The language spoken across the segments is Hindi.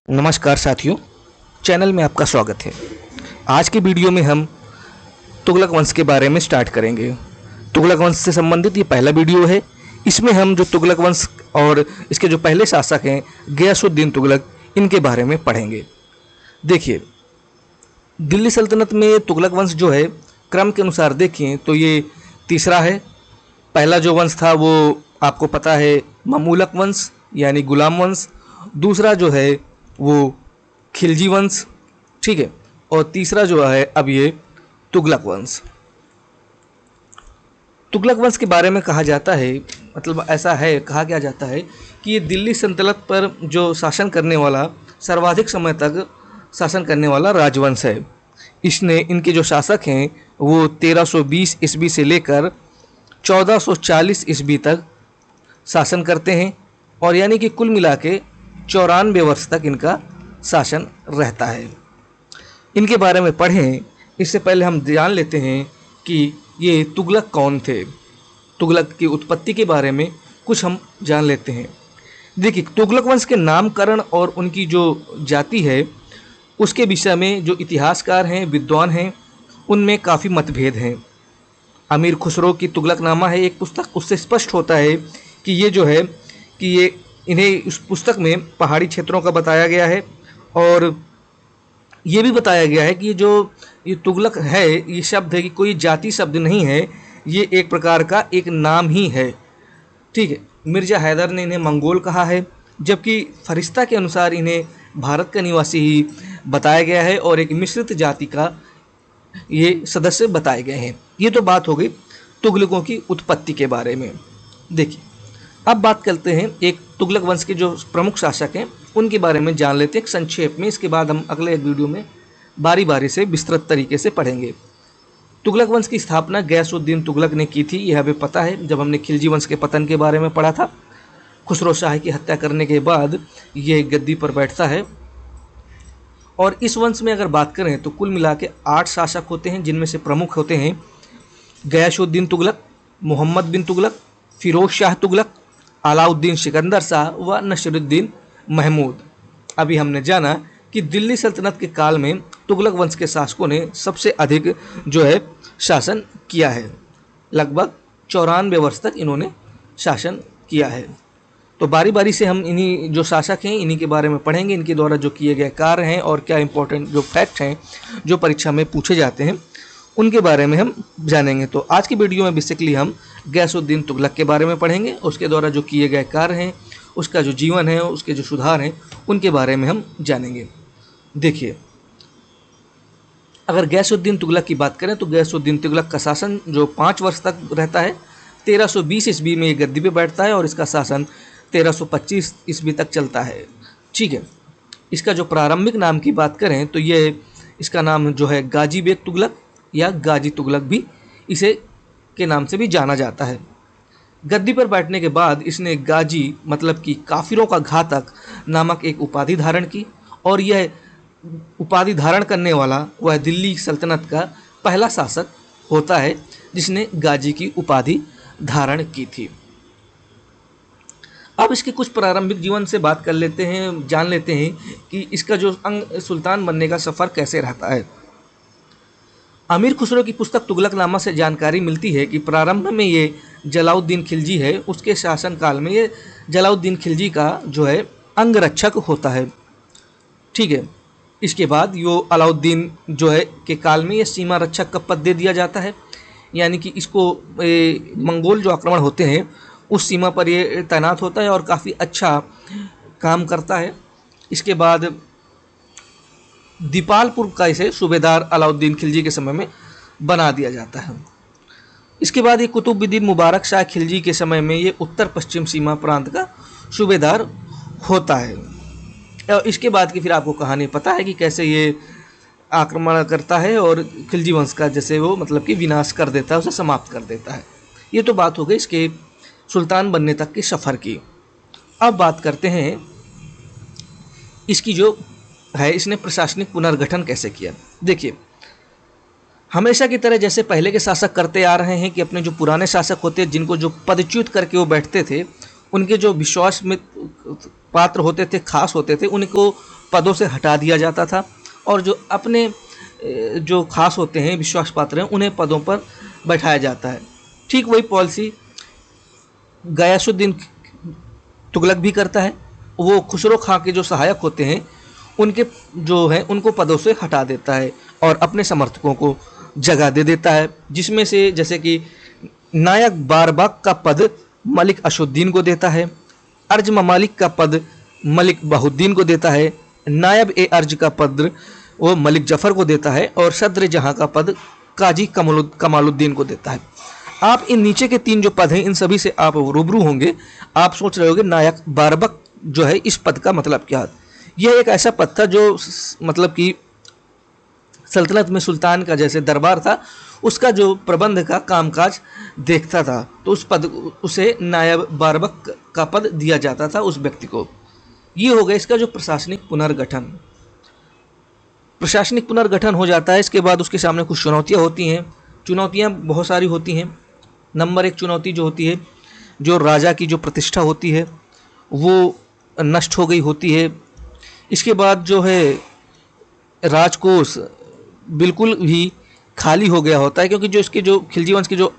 नमस्कार साथियों, चैनल में आपका स्वागत है। आज की वीडियो में हम तुगलक वंश के बारे में स्टार्ट करेंगे। तुगलक वंश से संबंधित ये पहला वीडियो है। इसमें हम जो तुगलक वंश और इसके जो पहले शासक हैं गियासुद्दीन तुगलक, इनके बारे में पढ़ेंगे। देखिए, दिल्ली सल्तनत में तुगलक वंश जो है क्रम के अनुसार देखें तो ये तीसरा है। पहला जो वंश था वो आपको पता है ममूलक वंश यानी गुलाम वंश। दूसरा जो है वो खिलजी वंश, ठीक है। और तीसरा जो है अब ये तुगलक वंश। तुगलक वंश के बारे में कहा जाता है, मतलब ऐसा है, कहा क्या जाता है कि ये दिल्ली सल्तनत पर जो शासन करने वाला सर्वाधिक समय तक शासन करने वाला राजवंश है। इसने इनके जो शासक हैं वो 1320 ईस्वी से लेकर 1440 ईस्वी तक शासन करते हैं, और यानी कि कुल मिला के 94 वर्ष तक इनका शासन रहता है। इनके बारे में पढ़ें इससे पहले हम जान लेते हैं कि ये तुगलक कौन थे। तुगलक की उत्पत्ति के बारे में कुछ हम जान लेते हैं। देखिए, तुगलक वंश के नामकरण और उनकी जो जाति है उसके विषय में जो इतिहासकार हैं, विद्वान हैं, उनमें काफ़ी मतभेद हैं। अमीर खुसरो की तुगलकनामा है एक पुस्तक, उससे स्पष्ट होता है कि ये जो है कि ये इन्हें उस पुस्तक में पहाड़ी क्षेत्रों का बताया गया है, और ये भी बताया गया है कि ये तुगलक है, ये शब्द है कि कोई जाति शब्द नहीं है, ये एक प्रकार का एक नाम ही है, ठीक है। मिर्ज़ा हैदर ने इन्हें मंगोल कहा है, जबकि फरिश्ता के अनुसार इन्हें भारत का निवासी ही बताया गया है और एक मिश्रित जाति का ये सदस्य बताए गए हैं। ये तो बात हो गई तुगलकों की उत्पत्ति के बारे में। देखिए, अब बात करते हैं एक तुगलक वंश के जो प्रमुख शासक हैं उनके बारे में जान लेते हैं संक्षेप में। इसके बाद हम अगले एक वीडियो में बारी बारी से विस्तृत तरीके से पढ़ेंगे। तुगलक वंश की स्थापना गियासुद्दीन तुगलक ने की थी, यह हमें पता है जब हमने खिलजी वंश के पतन के बारे में पढ़ा था। खुसरो शाह की हत्या करने के बाद ये गद्दी पर बैठता है, और इस वंश में अगर बात करें तो कुल मिला के 8 शासक होते हैं, जिनमें से प्रमुख होते हैं गियासुद्दीन तुगलक, मोहम्मद बिन तुगलक, फिरोज शाह तुगलक, अलाउद्दीन सिकंदर शाह व नसीरुद्दीन महमूद। अभी हमने जाना कि दिल्ली सल्तनत के काल में तुगलक वंश के शासकों ने सबसे अधिक जो है शासन किया है। लगभग 94 वर्ष तक इन्होंने शासन किया है। तो बारी बारी से हम इन्हीं जो शासक हैं इन्हीं के बारे में पढ़ेंगे, इनके द्वारा जो किए गए कार्य हैं और क्या इंपॉर्टेंट जो फैक्ट हैं जो परीक्षा में पूछे जाते हैं उनके बारे में हम जानेंगे। तो आज की वीडियो में बेसिकली हम गियासुद्दीन तुगलक के बारे में पढ़ेंगे, उसके द्वारा जो किए गए कार्य हैं, उसका जो जीवन है, उसके जो सुधार हैं, उनके बारे में हम जानेंगे। देखिए, अगर गियासुद्दीन तुगलक की बात करें तो गियासुद्दीन तुगलक का शासन जो 5 वर्ष तक रहता है। 1320 ईस्वी में ये गद्दी पे बैठता है और इसका शासन 1325 ईस्वी तक चलता है, ठीक है। इसका जो प्रारंभिक नाम की बात करें तो ये इसका नाम जो है गाजी बेग तुगलक या गाजी तुगलक भी इसे के नाम से भी जाना जाता है। गद्दी पर बैठने के बाद इसने गाजी मतलब कि काफिरों का घातक नामक एक उपाधि धारण की, और यह उपाधि धारण करने वाला वह दिल्ली सल्तनत का पहला शासक होता है जिसने गाजी की उपाधि धारण की थी। अब इसके कुछ प्रारंभिक जीवन से बात कर लेते हैं, जान लेते हैं कि इसका जो सुल्तान बनने का सफ़र कैसे रहता है। अमीर खुसरो की पुस्तक तुगलकनामा से जानकारी मिलती है कि प्रारंभ में ये जलाउद्दीन खिलजी है, उसके शासनकाल में ये जलाउद्दीन खिलजी का जो है अंगरक्षक होता है, ठीक है। इसके बाद यो अलाउद्दीन जो है के काल में ये सीमा रक्षक का पद दे दिया जाता है, यानी कि इसको मंगोल जो आक्रमण होते हैं उस सीमा पर ये तैनात होता है और काफ़ी अच्छा काम करता है। इसके बाद दीपालपुर का इसे सूबेदार अलाउद्दीन खिलजी के समय में बना दिया जाता है। इसके बाद ये कुतुबुद्दीन मुबारक शाह खिलजी के समय में ये उत्तर पश्चिम सीमा प्रांत का सूबेदार होता है। और इसके बाद की फिर आपको कहानी पता है कि कैसे ये आक्रमण करता है और खिलजी वंश का जैसे वो मतलब कि विनाश कर देता है, उसे समाप्त कर देता है। ये तो बात हो गई इसके सुल्तान बनने तक के सफ़र की। अब बात करते हैं इसकी जो है इसने प्रशासनिक पुनर्गठन कैसे किया। देखिए, हमेशा की तरह जैसे पहले के शासक करते आ रहे हैं कि अपने जो पुराने शासक होते हैं जिनको जो पदच्युत करके वो बैठते थे, उनके जो विश्वास में पात्र होते थे, खास होते थे, उनको पदों से हटा दिया जाता था और जो अपने जो खास होते हैं, विश्वास पात्र हैं, उन्हें पदों पर बैठाया जाता है। ठीक वही पॉलिसी गयासुद्दीन तुगलक भी करता है। वो खुसरो खां के जो सहायक होते हैं उनके जो है उनको पदों से हटा देता है और अपने समर्थकों को जगह दे देता है, जिसमें से जैसे कि नायक बारबाग का पद मलिक असुद्दीन को देता है, अर्ज ममालिक का पद मलिक बहाउद्दीन को देता है, नायब ए अर्ज का पद वो मलिक जफ़र को देता है और सदर जहां का पद काजी कमालुद्दीन को देता है। आप इन नीचे के 3 जो पद हैं इन सभी से आप रूबरू होंगे। आप सोच रहे होंगे नायक बारबक जो है इस पद का मतलब क्या है। यह एक ऐसा पद था जो मतलब कि सल्तनत में सुल्तान का जैसे दरबार था उसका जो प्रबंध का कामकाज देखता था, तो उसे नायब बारबक का पद दिया जाता था उस व्यक्ति को। ये हो गया इसका जो प्रशासनिक पुनर्गठन। प्रशासनिक पुनर्गठन हो जाता है, इसके बाद उसके सामने कुछ चुनौतियाँ होती हैं। चुनौतियाँ बहुत सारी होती हैं। नंबर 1 चुनौती जो होती है, जो राजा की जो प्रतिष्ठा होती है वो नष्ट हो गई होती है। इसके बाद जो है राजकोष बिल्कुल भी खाली हो गया होता है, क्योंकि जो इसके जो खिलजी वंश के जो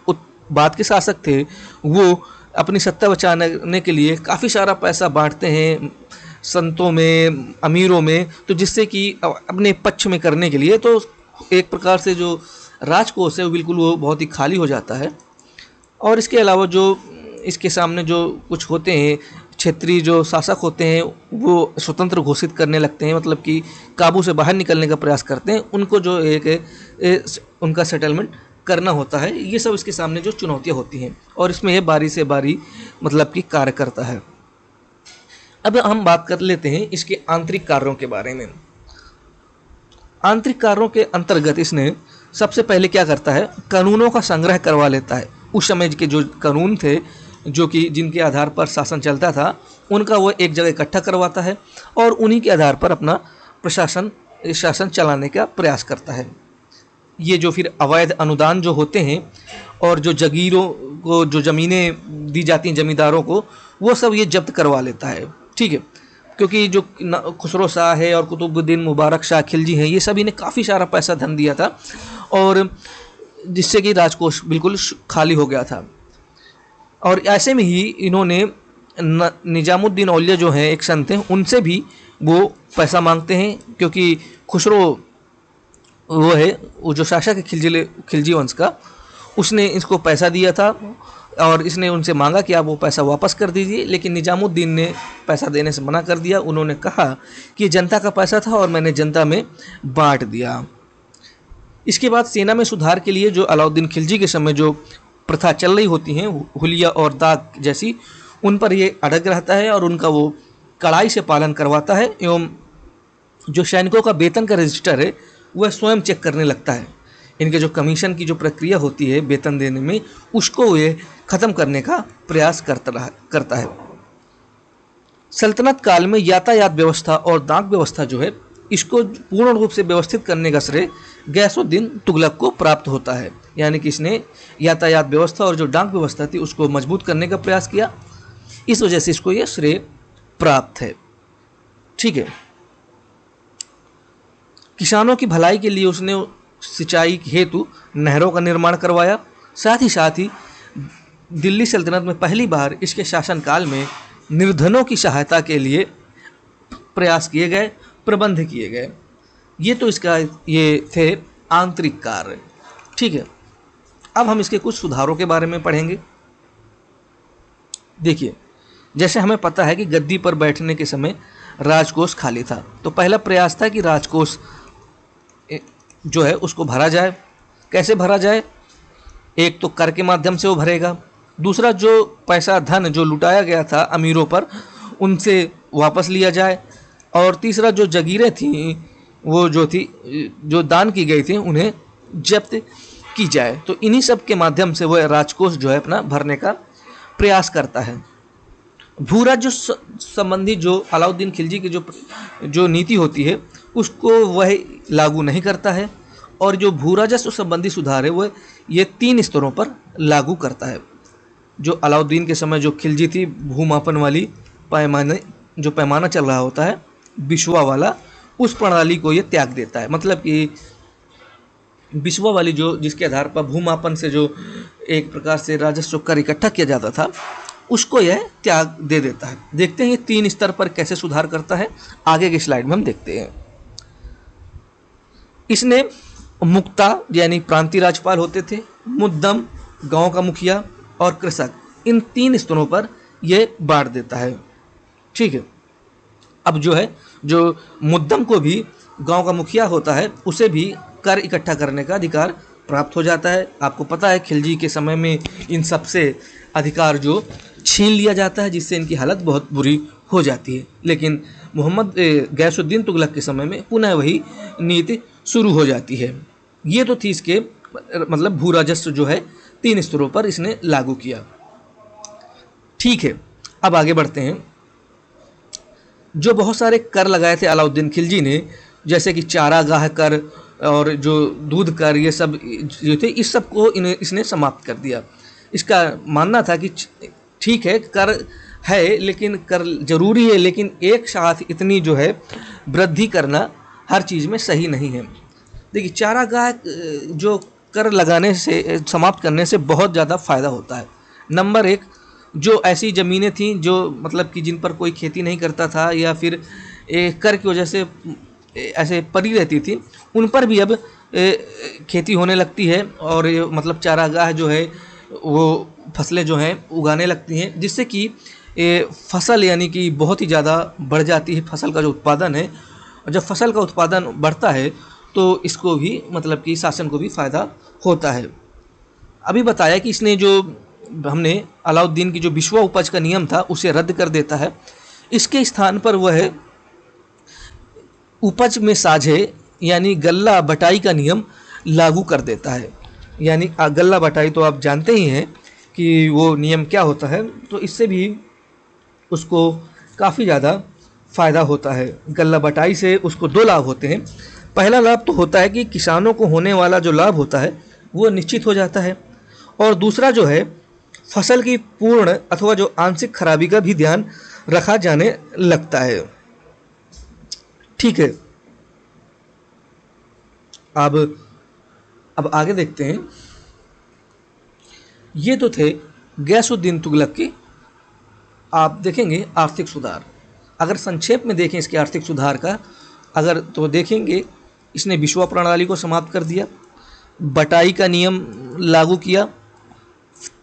बाद के शासक थे वो अपनी सत्ता बचाने के लिए काफ़ी सारा पैसा बांटते हैं संतों में, अमीरों में, तो जिससे कि अपने पक्ष में करने के लिए तो एक प्रकार से जो राजकोष है वो बिल्कुल वो बहुत ही खाली हो जाता है। और इसके अलावा जो इसके सामने जो कुछ होते हैं क्षेत्रीय जो शासक होते हैं वो स्वतंत्र घोषित करने लगते हैं, मतलब कि काबू से बाहर निकलने का प्रयास करते हैं, उनको जो उनका सेटलमेंट करना होता है। ये सब इसके सामने जो चुनौतियाँ होती हैं और इसमें ये बारी से बारी मतलब कि कार्य करता है। अब हम बात कर लेते हैं इसके आंतरिक कार्यों के बारे में। आंतरिक कार्यों के अंतर्गत इसने सबसे पहले क्या करता है, कानूनों का संग्रह करवा लेता है। उस समय के जो कानून थे जो कि जिनके आधार पर शासन चलता था उनका वो एक जगह इकट्ठा करवाता है और उन्हीं के आधार पर अपना शासन चलाने का प्रयास करता है। ये जो फिर अवैध अनुदान जो होते हैं और जो जगीरों को जो ज़मीनें दी जाती हैं जमींदारों को, वो सब ये जब्त करवा लेता है। ठीक है, क्योंकि जो खुसरो शाह है और कुतुबुद्दीन मुबारक शाह खिलजी हैं, ये सभी ने काफ़ी सारा पैसा धन दिया था और जिससे कि राजकोष बिल्कुल खाली हो गया था। और ऐसे में ही इन्होंने निजामुद्दीन औलिया जो हैं एक संत हैं, उनसे भी वो पैसा मांगते हैं, क्योंकि खुसरो वो है वो जो शासक है खिलजी वंश का, उसने इसको पैसा दिया था और इसने उनसे मांगा कि आप वो पैसा वापस कर दीजिए, लेकिन निजामुद्दीन ने पैसा देने से मना कर दिया। उन्होंने कहा कि जनता का पैसा था और मैंने जनता में बांट दिया। इसके बाद सेना में सुधार के लिए जो अलाउद्दीन खिलजी के समय जो प्रथा चल रही होती हैं हुलिया और दाग जैसी, उन पर ये अड़ग रहता है और उनका वो कड़ाई से पालन करवाता है एवं जो सैनिकों का वेतन का रजिस्टर है वह स्वयं चेक करने लगता है। इनके जो कमीशन की जो प्रक्रिया होती है वेतन देने में, उसको ये ख़त्म करने का प्रयास करता है। सल्तनत काल में यातायात व्यवस्था और डाक व्यवस्था जो है इसको पूर्ण रूप से व्यवस्थित करने का श्रेय गयासुद्दीन तुगलक को प्राप्त होता है। यानी कि इसने यातायात व्यवस्था और जो डाक व्यवस्था थी उसको मजबूत करने का प्रयास किया, इस वजह से इसको यह श्रेय प्राप्त है। ठीक है, किसानों की भलाई के लिए उसने सिंचाई हेतु नहरों का निर्माण करवाया। साथ ही दिल्ली सल्तनत में पहली बार इसके शासनकाल में निर्धनों की सहायता के लिए प्रयास किए गए, प्रबंध किए गए। ये तो इसका ये थे आंतरिक कार्य। ठीक है, अब हम इसके कुछ सुधारों के बारे में पढ़ेंगे। देखिए, जैसे हमें पता है कि गद्दी पर बैठने के समय राजकोष खाली था, तो पहला प्रयास था कि राजकोष जो है उसको भरा जाए। कैसे भरा जाए? एक तो कर के माध्यम से वो भरेगा, दूसरा जो पैसा धन जो लुटाया गया था अमीरों पर उनसे वापस लिया जाए, और तीसरा जो जगीरें थीं वो जो दान की गई थी उन्हें जब्त की जाए। तो इन्हीं सब के माध्यम से वह राजकोष जो है अपना भरने का प्रयास करता है। भूराज्य संबंधी जो अलाउद्दीन खिलजी की जो नीति होती है उसको वह लागू नहीं करता है, और जो भूराजस्व संबंधी सुधार है वह ये 3 स्तरों पर लागू करता है। जो अलाउद्दीन के समय जो खिलजी थी भूमापन वाली पैमाना चल रहा होता है, बिशवा वाला, उस प्रणाली को ये त्याग देता है। मतलब कि बिस्वा वाली जो जिसके आधार पर भूमापन से जो एक प्रकार से राजस्व कर इकट्ठा किया जाता था, उसको यह त्याग दे देता है। देखते हैं ये 3 स्तर पर कैसे सुधार करता है, आगे की स्लाइड में हम देखते हैं। इसने मुक्ता यानी प्रांतीय राज्यपाल होते थे, मुद्दम गांव का मुखिया और कृषक, इन 3 स्तरों पर यह बांट देता है। ठीक है, अब जो है जो मुद्दम को भी गांव का मुखिया होता है उसे भी कर इकट्ठा करने का अधिकार प्राप्त हो जाता है। आपको पता है खिलजी के समय में इन सब से अधिकार जो छीन लिया जाता है, जिससे इनकी हालत बहुत बुरी हो जाती है। लेकिन मोहम्मद गैसुद्दीन तुगलक के समय में पुनः वही नीति शुरू हो जाती है। ये तो थी इसके मतलब भू राजस्व जो है 3 स्तरों पर इसने लागू किया। ठीक है, अब आगे बढ़ते हैं। जो बहुत सारे कर लगाए थे अलाउद्दीन खिलजी ने, जैसे कि चारागाह कर और जो दूध कर, ये सब जो थे, इस सब को इसने समाप्त कर दिया। इसका मानना था कि ठीक है कर है, लेकिन कर जरूरी है, लेकिन एक साथ इतनी जो है वृद्धि करना हर चीज़ में सही नहीं है। देखिए, चारागाह जो कर लगाने से समाप्त करने से बहुत ज़्यादा फ़ायदा होता है। नंबर 1, जो ऐसी ज़मीनें थीं जो मतलब कि जिन पर कोई खेती नहीं करता था या फिर कर की वजह से ऐसे पड़ी रहती थी, उन पर भी अब खेती होने लगती है और मतलब चारागाह जो है वो फसलें जो हैं उगाने लगती हैं, जिससे कि फसल यानी कि बहुत ही ज़्यादा बढ़ जाती है फसल का जो उत्पादन है। और जब फसल का उत्पादन बढ़ता है तो इसको भी मतलब कि शासन को भी फ़ायदा होता है। अभी बताया कि इसने जो हमने अलाउद्दीन की जो बिस्वा उपज का नियम था उसे रद्द कर देता है। इसके स्थान पर वह उपज में साझे यानी गल्ला बटाई का नियम लागू कर देता है। यानी गल्ला बटाई तो आप जानते ही हैं कि वो नियम क्या होता है, तो इससे भी उसको काफ़ी ज़्यादा फ़ायदा होता है। गल्ला बटाई से उसको 2 लाभ होते हैं। पहला लाभ तो होता है कि किसानों को होने वाला जो लाभ होता है वो निश्चित हो जाता है, और दूसरा जो है फसल की पूर्ण अथवा जो आंशिक खराबी का भी ध्यान रखा जाने लगता है। ठीक है, अब आगे देखते हैं। ये तो थे गैसुद्दीन तुगलक की आप देखेंगे आर्थिक सुधार। अगर संक्षेप में देखें इसके आर्थिक सुधार का अगर तो देखेंगे, इसने बिस्वा प्रणाली को समाप्त कर दिया, बटाई का नियम लागू किया,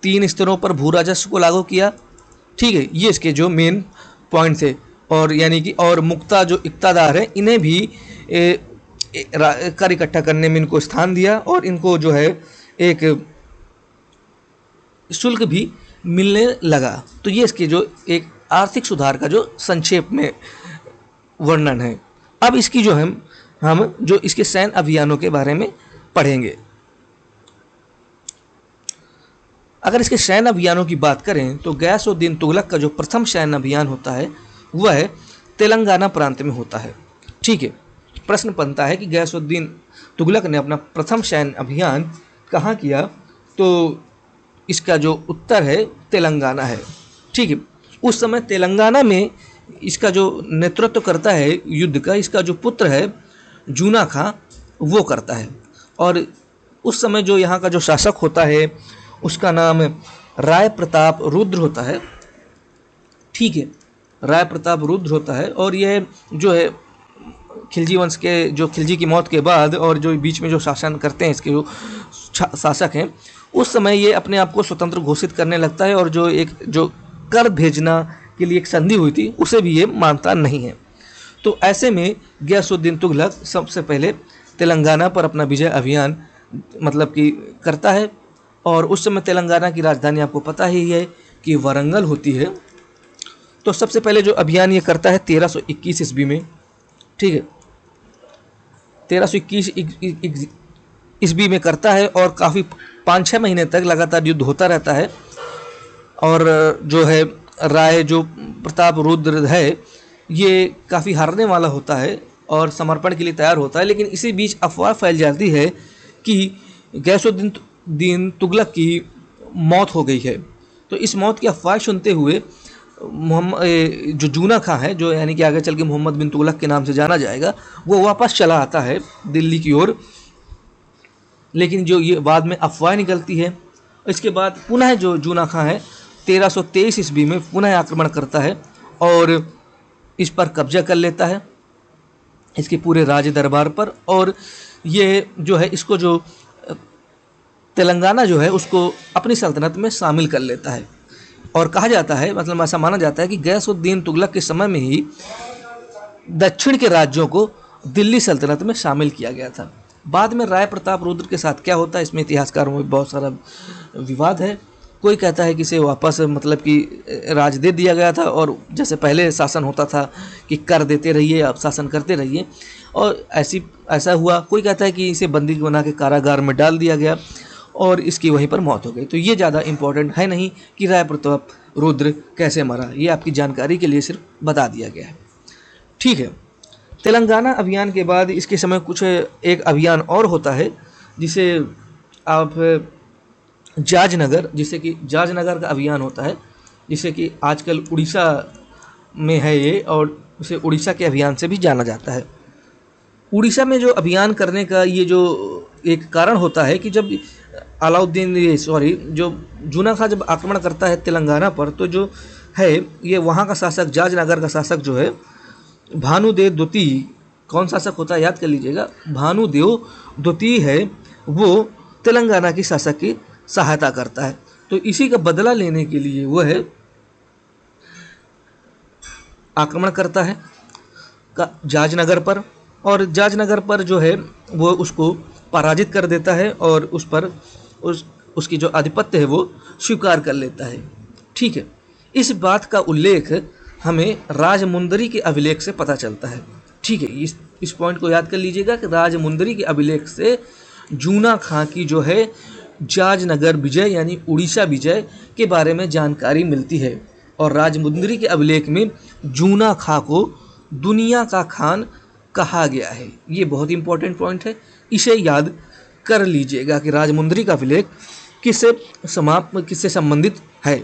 3 स्तरों पर भू राजस्व को लागू किया। ठीक है, ये इसके जो मेन पॉइंट थे। और यानी कि और मुक्ता जो इक्तादार हैं इन्हें भी कर इकट्ठा करने में इनको स्थान दिया और इनको जो है एक शुल्क भी मिलने लगा। तो ये इसके जो एक आर्थिक सुधार का जो संक्षेप में वर्णन है। अब इसकी जो हम जो इसके सैन्य अभियानों के बारे में पढ़ेंगे। अगर इसके सैन्य अभियानों की बात करें तो गयासुद्दीन तुगलक का जो प्रथम सैन्य अभियान होता है वह तेलंगाना प्रांत में होता है। ठीक है, प्रश्न बनता है कि गयासुद्दीन तुगलक ने अपना प्रथम सैन्य अभियान कहाँ किया, तो इसका जो उत्तर है तेलंगाना है। ठीक है, उस समय तेलंगाना में इसका जो नेतृत्व करता है युद्ध का, इसका जो पुत्र है जूना खां वो करता है। और उस समय जो यहाँ का जो शासक होता है उसका नाम राय प्रताप रुद्र होता है। ठीक है, राय प्रताप रुद्र होता है। और यह जो है खिलजी वंश के जो खिलजी की मौत के बाद और जो बीच में जो शासन करते हैं इसके जो शासक हैं, उस समय ये अपने आप को स्वतंत्र घोषित करने लगता है और जो एक जो कर भेजना के लिए एक संधि हुई थी उसे भी ये मानता नहीं है। तो ऐसे में गयासुद्दीन तुगलक सबसे पहले तेलंगाना पर अपना विजय अभियान मतलब कि करता है। और उस समय तेलंगाना की राजधानी आपको पता ही है कि वारंगल होती है। तो सबसे पहले जो अभियान ये करता है 1321 ईस्वी में। ठीक है, 1321 ईस्वी में करता है और काफ़ी 5-6 महीने तक लगातार युद्ध होता रहता है। और जो है राय जो प्रताप रुद्र है ये काफ़ी हारने वाला होता है और समर्पण के लिए तैयार होता है। लेकिन इसी बीच अफवाह फैल जाती है कि गयासुद्दीन तुगलक की मौत हो गई है। तो इस मौत की अफवाह सुनते हुए जो जूना खां है, जो यानी कि आगे चल के मोहम्मद बिन तुगलक के नाम से जाना जाएगा, वो वापस चला आता है दिल्ली की ओर। लेकिन जो ये बाद में अफवाह निकलती है, इसके बाद पुनः जो जूना खां है 1323 ईस्वी में पुनः आक्रमण करता है और इस पर कब्जा कर लेता है, इसके पूरे राज दरबार पर। और ये जो है इसको जो तेलंगाना जो है उसको अपनी सल्तनत में शामिल कर लेता है। और कहा जाता है, मतलब ऐसा माना जाता है कि गयासुद्दीन तुगलक के समय में ही दक्षिण के राज्यों को दिल्ली सल्तनत में शामिल किया गया था। बाद में राय प्रताप रुद्र के साथ क्या होता है, इसमें इतिहासकारों में बहुत सारा विवाद है। कोई कहता है कि इसे वापस मतलब कि राज दे दिया गया था और जैसे पहले शासन होता था कि कर देते रहिए, अब शासन करते रहिए, और ऐसा हुआ। कोई कहता है कि इसे बंदी बना के कारागार में डाल दिया गया और इसकी वहीं पर मौत हो गई। तो ये ज़्यादा इम्पोर्टेंट है नहीं कि राय प्रताप रुद्र कैसे मरा, ये आपकी जानकारी के लिए सिर्फ बता दिया गया है। ठीक है, तेलंगाना अभियान के बाद इसके समय कुछ एक अभियान और होता है जिसे आप जाजनगर, जिसे कि जाजनगर का अभियान होता है, जिसे कि आजकल उड़ीसा में है ये, और उसे उड़ीसा के अभियान से भी जाना जाता है। उड़ीसा में जो अभियान करने का ये जो एक कारण होता है कि जब जो जूना खां जब आक्रमण करता है तेलंगाना पर, तो जो है ये वहाँ का शासक, जाजनगर का शासक जो है भानुदेव द्वितीय, कौन शासक होता है याद कर लीजिएगा, भानुदेव द्वितीय है, वो तेलंगाना की शासक की सहायता करता है। तो इसी का बदला लेने के लिए वह आक्रमण करता है जाजनगर पर, और जाजनगर पर जो है वो उसको पराजित कर देता है और उस पर उसकी जो आधिपत्य है वो स्वीकार कर लेता है। ठीक है, इस बात का उल्लेख हमें राजमुंदरी के अभिलेख से पता चलता है। ठीक है, इस पॉइंट को याद कर लीजिएगा कि राजमुंदरी के अभिलेख से जूना खां की जो है जाजनगर विजय यानी उड़ीसा विजय के बारे में जानकारी मिलती है, और राजमुंदरी के अभिलेख में जूना खां को दुनिया का खान कहा गया है। ये बहुत इंपॉर्टेंट पॉइंट है, इसे याद कर लीजिएगा कि राजमुंदरी का अभिलेख किससे संबंधित है।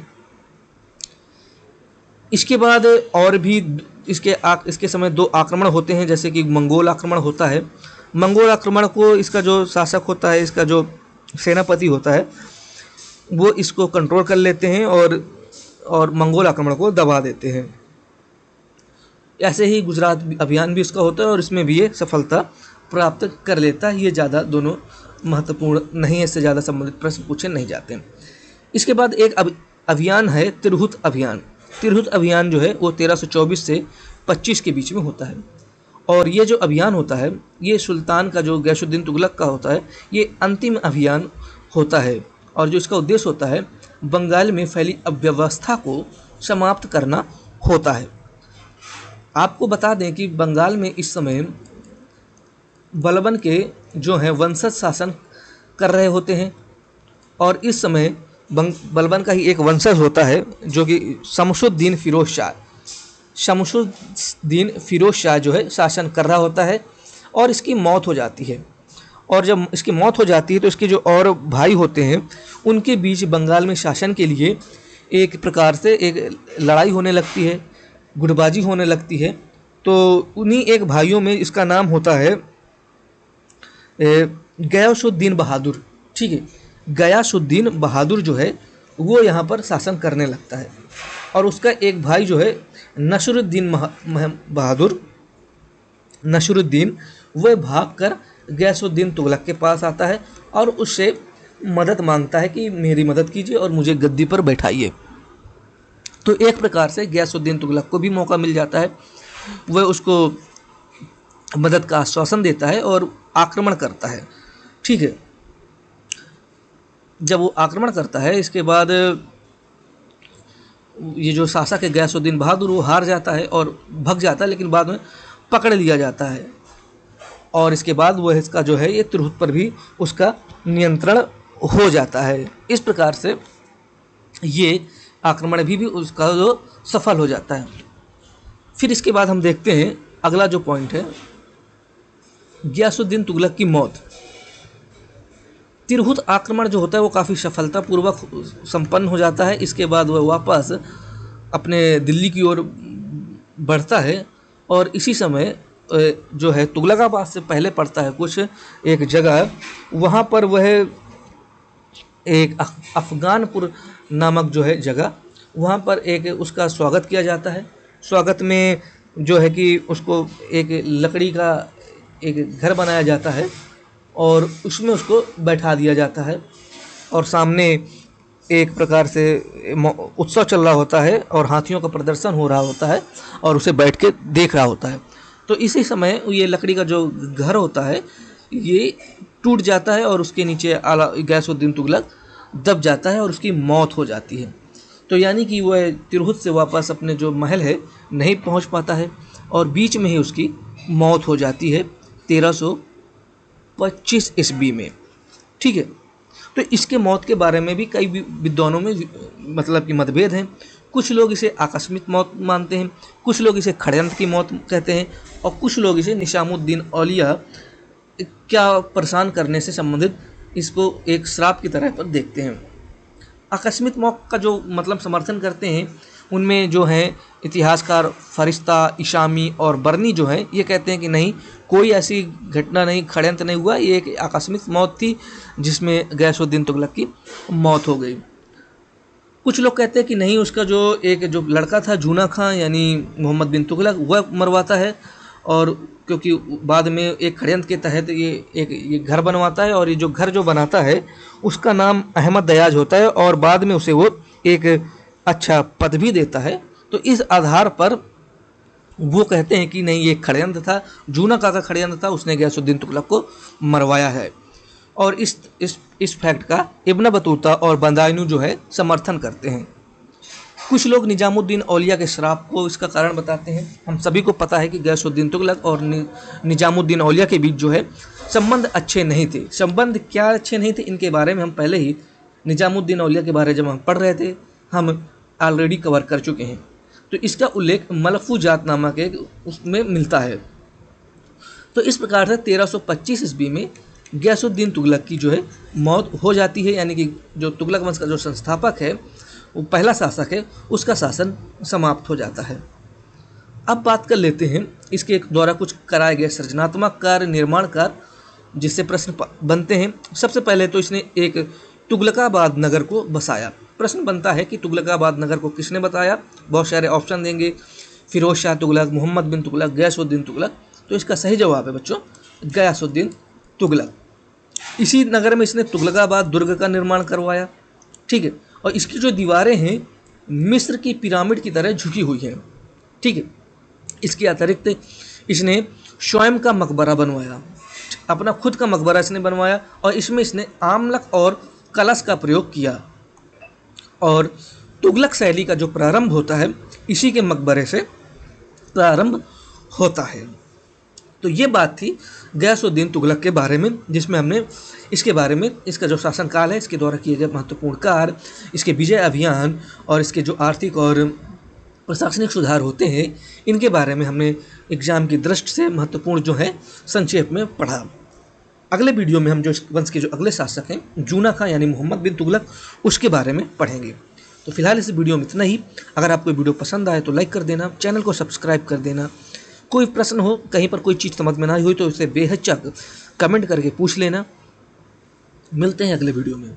इसके बाद और भी इसके समय दो आक्रमण होते हैं, जैसे कि मंगोल आक्रमण होता है। मंगोल आक्रमण को इसका जो शासक होता है, इसका जो सेनापति होता है, वो इसको कंट्रोल कर लेते हैं और मंगोल आक्रमण को दबा देते हैं। ऐसे ही गुजरात अभियान भी इसका होता है और इसमें भी ये सफलता प्राप्त कर लेता है। ये ज़्यादा दोनों महत्वपूर्ण नहीं है, इससे ज़्यादा संबंधित प्रश्न पूछे नहीं जाते। इसके बाद एक अभियान है तिरहुत अभियान। तिरहुत अभियान जो है वो 1324 से 25 के बीच में होता है, और ये जो अभियान होता है ये सुल्तान का जो गयासुद्दीन तुगलक का होता है, ये अंतिम अभियान होता है, और जो इसका उद्देश्य होता है बंगाल में फैली अव्यवस्था को समाप्त करना होता है। आपको बता दें कि बंगाल में इस समय बलबन के जो हैं वंशज शासन कर रहे होते हैं, और इस समय बलबन का ही एक वंशज होता है जो कि शमशुद्दीन फिरोज शाह जो है शासन कर रहा होता है, और इसकी मौत हो जाती है। और जब इसकी मौत हो जाती है तो इसके जो और भाई होते हैं उनके बीच बंगाल में शासन के लिए एक प्रकार से एक लड़ाई होने लगती है, गुटबाजी होने लगती है। तो उन्हीं एक भाइयों में इसका नाम होता है गयासुद्दीन बहादुर। ठीक है, गयासुद्दीन बहादुर जो है वो यहाँ पर शासन करने लगता है, और उसका एक भाई जो है नसरुद्दीन वह भागकर गयासुद्दीन तुगलक के पास आता है और उससे मदद मांगता है कि मेरी मदद कीजिए और मुझे गद्दी पर बैठाइए। तो एक प्रकार से गयासुद्दीन तुगलक को भी मौका मिल जाता है, वह उसको मदद का आश्वासन देता है और आक्रमण करता है। ठीक है, जब वो आक्रमण करता है इसके बाद ये जो शासक है गयासुद्दीन बहादुर वो हार जाता है और भग जाता है, लेकिन बाद में पकड़ लिया जाता है, और इसके बाद वह इसका जो है ये तिरहुत पर भी उसका नियंत्रण हो जाता है। इस प्रकार से ये आक्रमण भी उसका जो सफल हो जाता है। फिर इसके बाद हम देखते हैं अगला जो पॉइंट है, गयासुद्दीन तुगलक की मौत। तिरहुत आक्रमण जो होता है वो काफ़ी सफलतापूर्वक संपन्न हो जाता है। इसके बाद वह वापस अपने दिल्ली की ओर बढ़ता है और इसी समय जो है तुगलकाबाद से पहले पड़ता है कुछ एक जगह, वहाँ पर वह एक अफ़गानपुर नामक जो है जगह, वहाँ पर एक उसका स्वागत किया जाता है। स्वागत में जो है कि उसको एक लकड़ी का एक घर बनाया जाता है और उसमें उसको बैठा दिया जाता है और सामने एक प्रकार से उत्सव चल रहा होता है और हाथियों का प्रदर्शन हो रहा होता है और उसे बैठ के देख रहा होता है। तो इसी समय ये लकड़ी का जो घर होता है ये टूट जाता है और उसके नीचे आला गयासुद्दीन तुगलक दब जाता है और उसकी मौत हो जाती है। तो यानी कि वह तिरहुत से वापस अपने जो महल है नहीं पहुंच पाता है और बीच में ही उसकी मौत हो जाती है 1325 ईस्वी में। ठीक है, तो इसके मौत के बारे में भी कई विद्वानों में मतलब कि मतभेद हैं। कुछ लोग इसे आकस्मिक मौत मानते हैं, कुछ लोग इसे षड्यंत्र की मौत कहते हैं और कुछ लोग इसे निजामुद्दीन औलिया क्या परेशान करने से संबंधित इसको एक श्राप की तरह पर देखते हैं। आकस्मिक मौत का जो मतलब समर्थन करते हैं उनमें जो है इतिहासकार फरिश्ता, इशामी और बर्नी जो हैं ये कहते हैं कि नहीं, कोई ऐसी घटना नहीं, षड्यंत्र नहीं हुआ, ये एक आकस्मिक मौत थी जिसमें गयासुद्दीन तुगलक की मौत हो गई। कुछ लोग कहते हैं कि नहीं, उसका जो लड़का था जूना खां यानी मोहम्मद बिन तुगलक वह मरवाता है और क्योंकि बाद में एक षड्यंत्र के तहत ये घर बनवाता है और ये जो घर जो बनाता है उसका नाम अहमद दयाज होता है और बाद में उसे वो एक अच्छा पद भी देता है। तो इस आधार पर वो कहते हैं कि नहीं, ये षड्यंत्र था, जूना का षड्यंत्र था, उसने गयासुद्दीन तुगलक को मरवाया है। और इस फैक्ट का इब्न बतूता और बदायूं जो है समर्थन करते हैं। कुछ लोग निजामुद्दीन औलिया के श्राप को इसका कारण बताते हैं। हम सभी को पता है कि गयासुद्दीन तुगलक और निजामुद्दीन औलिया के बीच जो है संबंध अच्छे नहीं थे। संबंध क्या अच्छे नहीं थे, इनके बारे में हम पहले ही निजामुद्दीन औलिया के बारे जब हम पढ़ रहे थे हम ऑलरेडी कवर कर चुके हैं। तो इसका उल्लेख मलफूजात नामक एक उसमें मिलता है। तो इस प्रकार से 1325 ईस्वी में गयासुद्दीन तुगलक की जो है मौत हो जाती है, यानी कि जो तुगलक वंश का जो संस्थापक है, वो पहला शासक है, उसका शासन समाप्त हो जाता है। अब बात कर लेते हैं इसके द्वारा कुछ कराए गए सृजनात्मक कार्य, निर्माण कार्य, जिससे प्रश्न बनते हैं। सबसे पहले तो इसने एक तुगलकाबाद नगर को बसाया। प्रश्न बनता है कि तुगलकाबाद नगर को किसने बताया। बहुत सारे ऑप्शन देंगे, फिरोज शाह तुगलक, मोहम्मद बिन तुगलक, गयासुद्दीन तुगलक। तो इसका सही जवाब है बच्चों गयासुद्दीन तुगलक। इसी नगर में इसने तुगलकाबाद दुर्ग का निर्माण करवाया। ठीक है, और इसकी जो दीवारें हैं मिस्र की पिरामिड की तरह झुकी हुई हैं। ठीक है, इसके अतिरिक्त इसने स्वयं का मकबरा बनवाया, अपना खुद का मकबरा इसने बनवाया और इसमें इसने आमलक और कलश का प्रयोग किया। और तुगलक शैली का जो प्रारंभ होता है इसी के मकबरे से प्रारंभ होता है। तो ये बात थी गयासुद्दीन तुगलक के बारे में, जिसमें हमने इसके बारे में, इसका जो शासनकाल है, इसके द्वारा किए गए महत्वपूर्ण कार्य, इसके विजय अभियान और इसके जो आर्थिक और प्रशासनिक सुधार होते हैं, इनके बारे में हमने एग्जाम की दृष्टि से महत्वपूर्ण जो है संक्षेप में पढ़ा। अगले वीडियो में हम जो इस वंश के जो अगले शासक हैं जूना खां यानी मोहम्मद बिन तुगलक, उसके बारे में पढ़ेंगे। तो फिलहाल इस वीडियो में इतना ही। अगर आपको वीडियो पसंद आए तो लाइक कर देना, चैनल को सब्सक्राइब कर देना। कोई प्रश्न हो, कहीं पर कोई चीज़ समझ में ना आई हो तो इसे बेहिचक कमेंट करके पूछ लेना। मिलते हैं अगले वीडियो में।